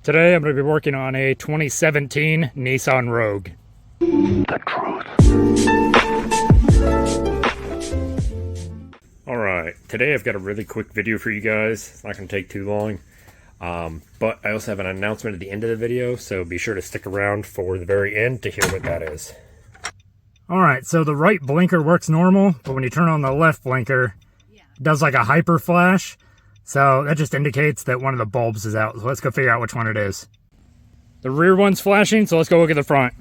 Today I'm going to be working on a 2017 Nissan Rogue. The truth. Alright, today I've got a really quick video for you guys. It's not going to take too long. But I also have an announcement at the end of the video, so be sure to stick around for the very end to hear what that is. Alright, so the right blinker works normal, but when you turn on the left blinker, it does like a hyper flash. So that just indicates that one of the bulbs is out. So let's go figure out which one it is. The rear one's flashing, so let's go look at the front.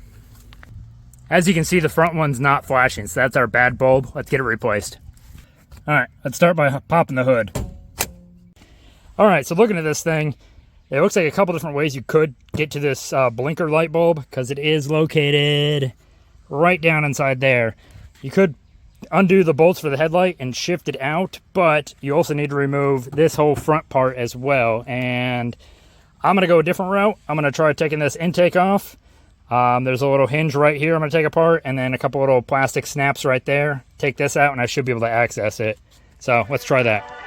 As you can see, the front one's not flashing, so that's our bad bulb. Let's get it replaced. Alright, let's start by popping the hood. Alright, so looking at this thing, it looks like a couple different ways you could get to this blinker light bulb, because it is located right down inside there. You could undo the bolts for the headlight and shift it out, but you also need to remove this whole front part as well. And I'm going to go a different route. I'm going to try taking this intake off. There's a little hinge right here I'm going to take apart, and then a couple little plastic snaps right there. Take this out and I should be able to access it. So let's try that.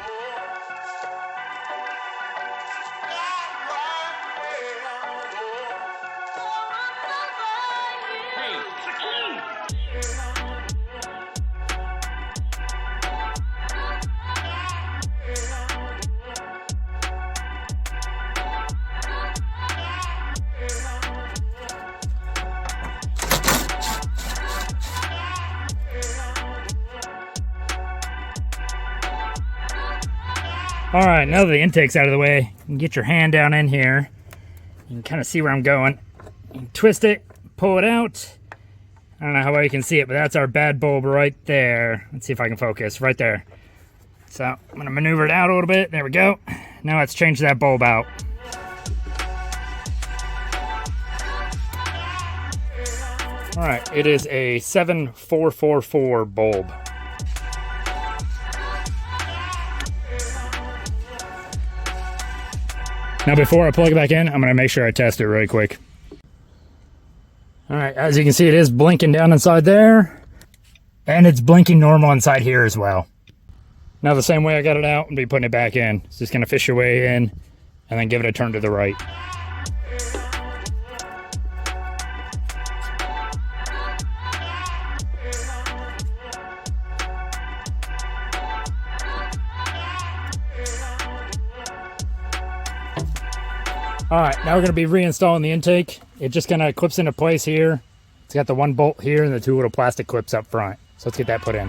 Alright, now that the intake's out of the way, you can get your hand down in here. You can kind of see where I'm going. You can twist it, pull it out. I don't know how well you can see it, but that's our bad bulb right there. Let's see if I can focus, right there. So, I'm going to maneuver it out a little bit. There we go. Now let's change that bulb out. Alright, it is a 7444 bulb. Now before I plug it back in, I'm going to make sure I test it really quick. Alright, as you can see, it is blinking down inside there. And it's blinking normal inside here as well. Now the same way I got it out, I'm going to be putting it back in. It's just going to fish your way in and then give it a turn to the right. Alright, now we're going to be reinstalling the intake. It just kind of clips into place here. It's got the one bolt here and the two little plastic clips up front. So let's get that put in.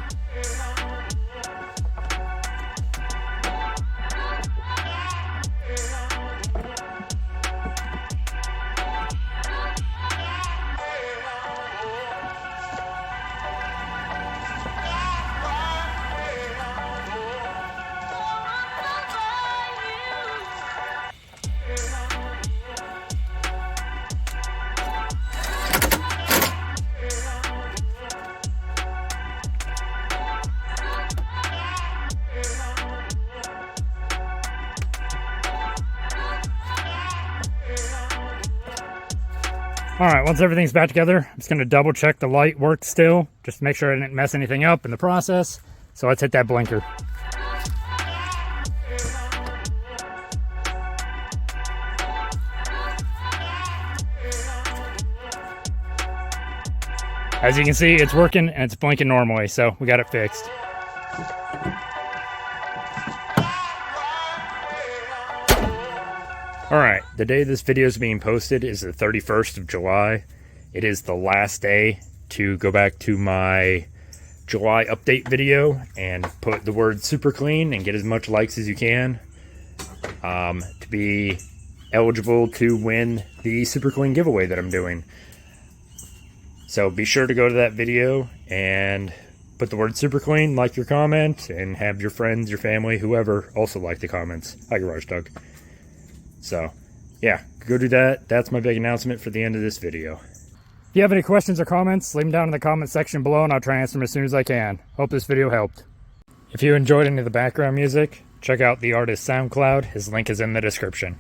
Alright, once everything's back together, I'm just going to double check the light works still, just to make sure I didn't mess anything up in the process. So let's hit that blinker. As you can see, it's working and it's blinking normally, so we got it fixed. Alright, the day this video is being posted is the 31st of July. It is the last day to go back to my July update video and put the word super clean and get as much likes as you can to be eligible to win the super clean giveaway that I'm doing. So be sure to go to that video and put the word super clean, like your comment, and have your friends, your family, whoever also like the comments. Hi, Garage Doug. So, yeah, go do that. That's my big announcement for the end of this video. If you have any questions or comments, leave them down in the comment section below and I'll try to answer them as soon as I can. Hope this video helped. If you enjoyed any of the background music, check out the artist's SoundCloud. His link is in the description.